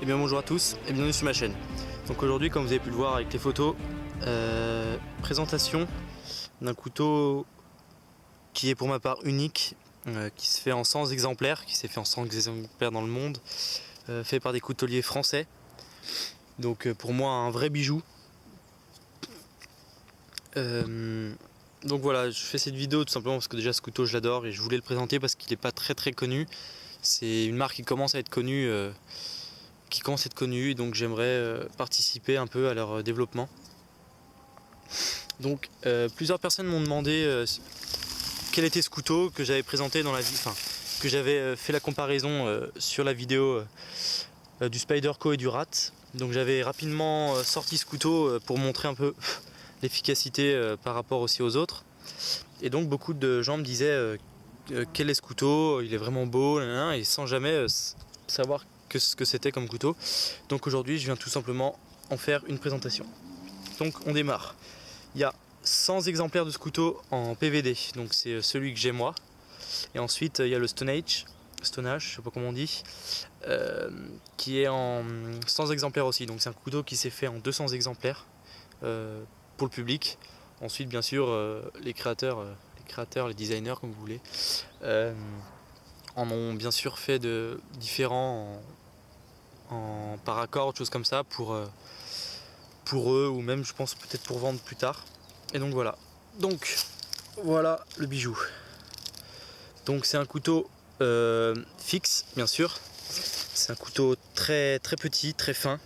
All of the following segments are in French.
Et bien bonjour à tous et bienvenue sur ma chaîne. Donc aujourd'hui, comme vous avez pu le voir avec les photos, présentation d'un couteau qui est pour ma part unique, qui se fait en 100 exemplaires, qui s'est fait en 100 exemplaires dans le monde, fait par des couteliers français. Donc pour moi un vrai bijou. Donc voilà, je fais cette vidéo tout simplement parce que déjà ce couteau je l'adore et je voulais le présenter parce qu'il n'est pas très connu. C'est une marque qui commence à être connue. Donc j'aimerais participer un peu à leur développement. Donc plusieurs personnes m'ont demandé quel était ce couteau que j'avais présenté dans la vie, que j'avais fait la comparaison sur la vidéo du Spyderco et du Rat. Donc j'avais rapidement sorti ce couteau pour montrer un peu l'efficacité par rapport aussi aux autres. Et donc beaucoup de gens me disaient quel est ce couteau, il est vraiment beau, et sans jamais savoir ce que c'était comme couteau. Donc aujourd'hui je viens tout simplement en faire une présentation. Donc on démarre. Il y a 100 exemplaires de ce couteau en PVD, donc c'est celui que j'ai moi. Et ensuite il y a le Stonehenge, je sais pas comment on dit, qui est en 100 exemplaires aussi. Donc c'est un couteau qui s'est fait en 200 exemplaires pour le public. Ensuite bien sûr les créateurs, les designers comme vous voulez, en ont bien sûr fait de différents en paracorde, choses comme ça pour eux ou même je pense peut-être pour vendre plus tard. Et donc voilà le bijou. Donc c'est un couteau fixe bien sûr. C'est un couteau très petit, très fin.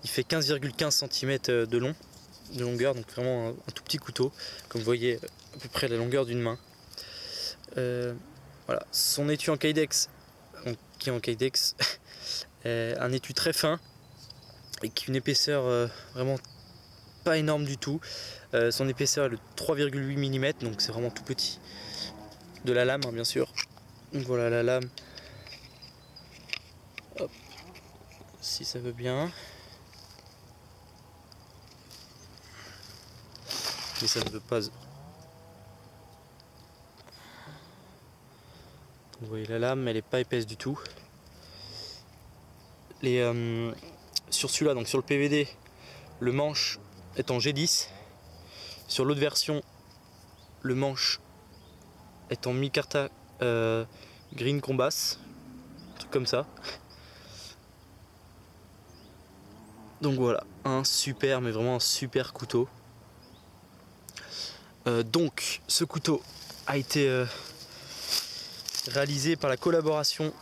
Il fait 15,15 cm de long, de longueur, donc vraiment un tout petit couteau, comme vous voyez à peu près la longueur d'une main. Voilà, son étui en kydex, donc, qui est en kydex, un étui très fin et qui a une épaisseur vraiment pas énorme du tout. Son épaisseur est de 3,8 mm, donc c'est vraiment tout petit. De la lame, hein, bien sûr. Donc voilà la lame. Hop, si ça veut bien. Mais ça ne veut pas. Donc vous voyez la lame, elle n'est pas épaisse du tout. Sur celui-là, donc sur le PVD, le manche est en G10. Sur l'autre version, le manche est en micarta green combass, un truc comme ça. Donc voilà, un super, mais vraiment un super couteau. Donc ce couteau a été réalisé par la collaboration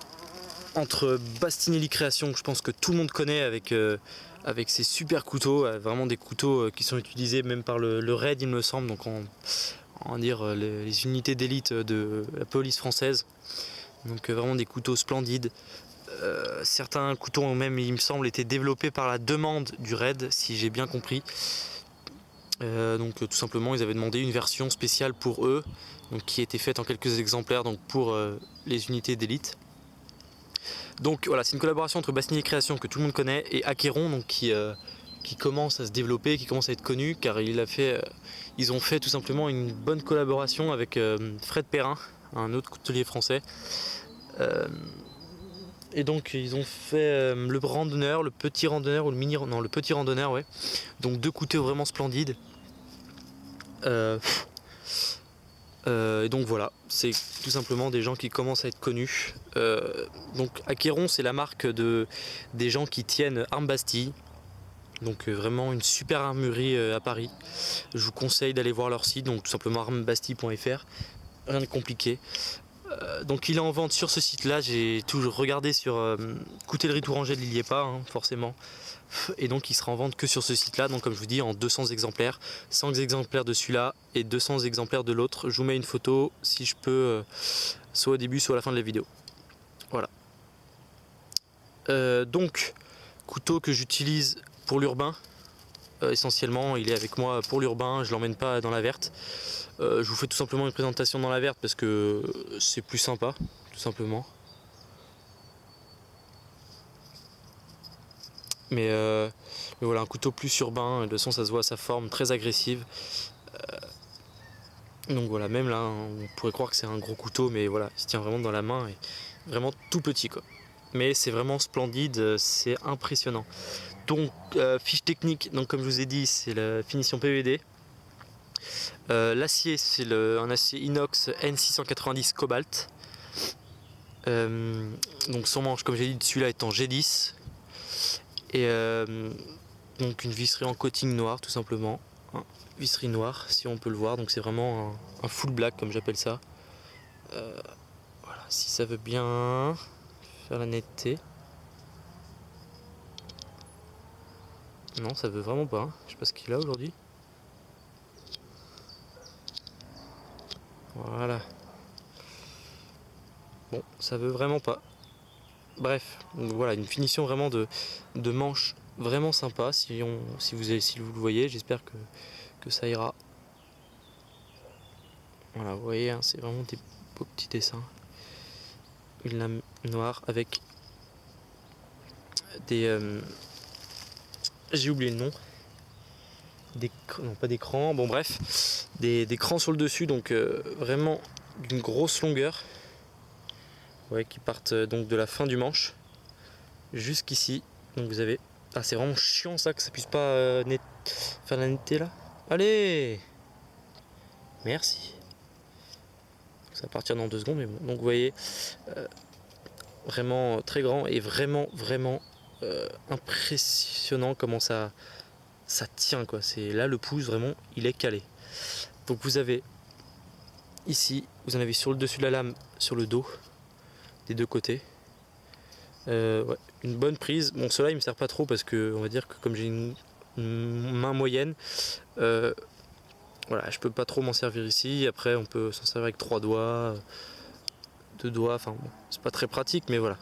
entre Bastinelli Création, que je pense que tout le monde connaît avec ces super couteaux, vraiment des couteaux qui sont utilisés même par le RAID il me semble, donc on va dire les unités d'élite de la police française. Donc vraiment des couteaux splendides. Certains couteaux ont même, il me semble, été développés par la demande du RAID, si j'ai bien compris. Donc tout simplement ils avaient demandé une version spéciale pour eux, donc qui a été faite en quelques exemplaires, donc pour les unités d'élite. Donc voilà, c'est une collaboration entre Bastinelli Création que tout le monde connaît et Acqueron, donc qui commence à se développer, qui commence à être connu, car ils ont fait tout simplement une bonne collaboration avec Fred Perrin, un autre coutelier français. Et donc ils ont fait le randonneur, le petit randonneur ou le petit randonneur, ouais. Donc deux couteaux vraiment splendides. Et donc voilà, c'est tout simplement des gens qui commencent à être connus. Donc Acqueron, c'est la marque des gens qui tiennent Armes Bastille. Donc vraiment une super armurerie à Paris. Je vous conseille d'aller voir leur site, donc tout simplement armesbastille.fr. Rien de compliqué. Donc il est en vente sur ce site là, j'ai toujours regardé sur Coutellerie Tourangelle, il n'y est pas hein, forcément. Et donc il sera en vente que sur ce site là, donc comme je vous dis en 200 exemplaires, 100 exemplaires de celui-là et 200 exemplaires de l'autre. Je vous mets une photo si je peux, soit au début soit à la fin de la vidéo. Voilà. Donc couteau que j'utilise pour l'urbain. Essentiellement il est avec moi pour l'urbain, je l'emmène pas dans la verte. Je vous fais tout simplement une présentation dans la verte parce que c'est plus sympa, tout simplement. Mais voilà, un couteau plus urbain, de toute façon ça se voit à sa forme très agressive. Donc voilà, même là on pourrait croire que c'est un gros couteau, mais voilà, il se tient vraiment dans la main et vraiment tout petit quoi. mais c'est vraiment splendide, c'est impressionnant. Donc fiche technique, donc comme je vous ai dit, c'est la finition PVD. L'acier, c'est un acier inox N690 Cobalt. Donc son manche, comme j'ai dit, celui-là est en G10. Et donc une visserie en coating noir tout simplement. Hein, visserie noire si on peut le voir, donc c'est vraiment un full black comme j'appelle ça. Voilà, si ça veut bien faire la netteté. Non, ça veut vraiment pas, hein. Je sais pas ce qu'il a aujourd'hui. Voilà. Bon, ça veut vraiment pas. Bref, donc voilà, une finition vraiment de manche vraiment sympa. Si vous le voyez, j'espère que ça ira. Voilà, vous voyez, hein, c'est vraiment des beaux petits dessins. Une lame noire avec des... j'ai oublié le nom. Non, pas d'écran, bon bref. Des crans sur le dessus, donc vraiment d'une grosse longueur. Ouais, qui partent donc de la fin du manche jusqu'ici. Donc vous avez... Ah, c'est vraiment chiant ça, que ça puisse pas faire la netteté là. Allez! Merci. Ça va partir dans 2 secondes, mais bon. Donc vous voyez, vraiment très grand et vraiment impressionnant comment ça tient quoi. C'est là le pouce vraiment, il est calé. Donc vous avez ici, vous en avez sur le dessus de la lame, sur le dos, des 2 côtés. Ouais, une bonne prise. Bon, cela il me sert pas trop parce que on va dire que comme j'ai une main moyenne, voilà, je peux pas trop m'en servir ici. Après, on peut s'en servir avec 3 doigts, 2 doigts. Enfin, bon, c'est pas très pratique, mais voilà.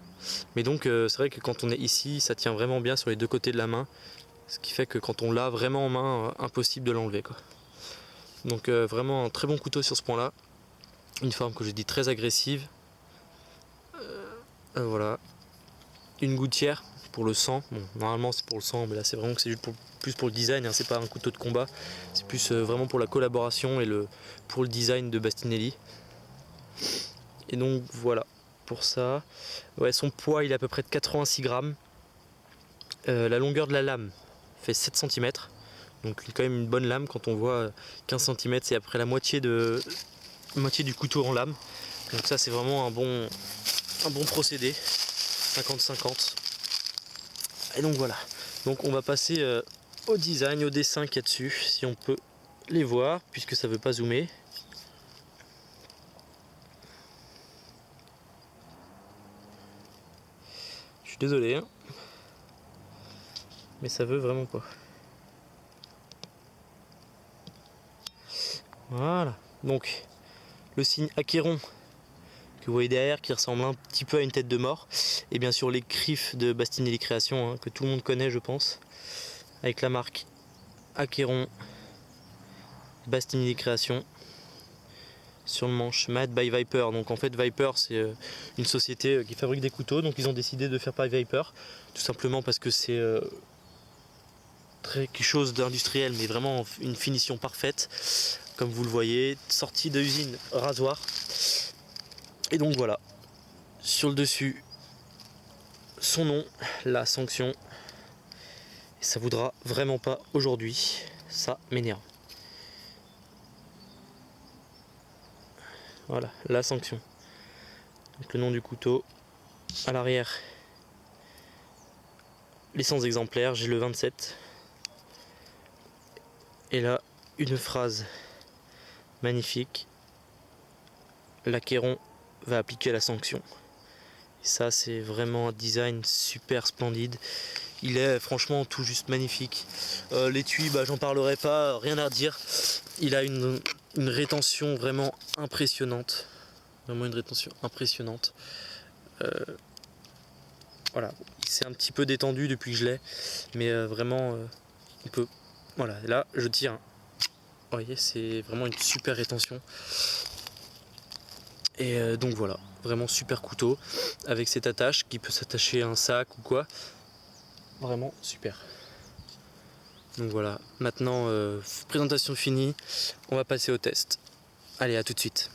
Mais donc, c'est vrai que quand on est ici, ça tient vraiment bien sur les 2 côtés de la main, ce qui fait que quand on l'a vraiment en main, impossible de l'enlever, quoi. Donc, vraiment un très bon couteau sur ce point-là. Une forme que je dis très agressive. Voilà. Une gouttière pour le sang. Bon, normalement c'est pour le sang, mais là c'est vraiment que c'est juste plus pour le design, hein. C'est pas un couteau de combat, c'est plus vraiment pour la collaboration et pour le design de Bastinelli. Et donc voilà pour ça. Ouais, son poids il est à peu près de 86 grammes. La longueur de la lame fait 7 cm. Donc quand même une bonne lame. Quand on voit 15 cm, c'est après la moitié du couteau en lame. Donc ça c'est vraiment un bon procédé. 50-50. Et donc voilà. Donc on va passer au design, au dessin qu'il y a dessus, si on peut les voir, puisque ça veut pas zoomer. Je suis désolé, hein, mais ça veut vraiment pas. Voilà. Donc le signe Achéron que vous voyez derrière, qui ressemble un petit peu à une tête de mort, et bien sûr les griffes de Bastinelli Création, hein, que tout le monde connaît je pense, avec la marque Achéron Bastinelli Création sur le manche, Made by Viper. Donc en fait Viper c'est une société qui fabrique des couteaux, donc ils ont décidé de faire par Viper, tout simplement parce que c'est quelque chose d'industriel, mais vraiment une finition parfaite, comme vous le voyez, sortie de usine rasoir. Et donc voilà, sur le dessus, son nom, la sanction. Et ça voudra vraiment pas aujourd'hui, ça m'énerve. Voilà, la sanction. Donc le nom du couteau, à l'arrière, les 100 exemplaires, j'ai le 27. Et là, une phrase magnifique. L'Achéron va appliquer la sanction. Et ça, c'est vraiment un design super splendide. Il est franchement tout juste magnifique. L'étui, bah, j'en parlerai pas, rien à dire. Il a une rétention vraiment impressionnante. Vraiment une rétention impressionnante. Voilà, il s'est un petit peu détendu depuis que je l'ai. Mais vraiment, on peut... Voilà, là, je tire. Vous voyez, c'est vraiment une super rétention. Et donc voilà, vraiment super couteau avec cette attache qui peut s'attacher à un sac ou quoi. Vraiment super. Donc voilà, maintenant présentation finie, on va passer au test. Allez, à tout de suite.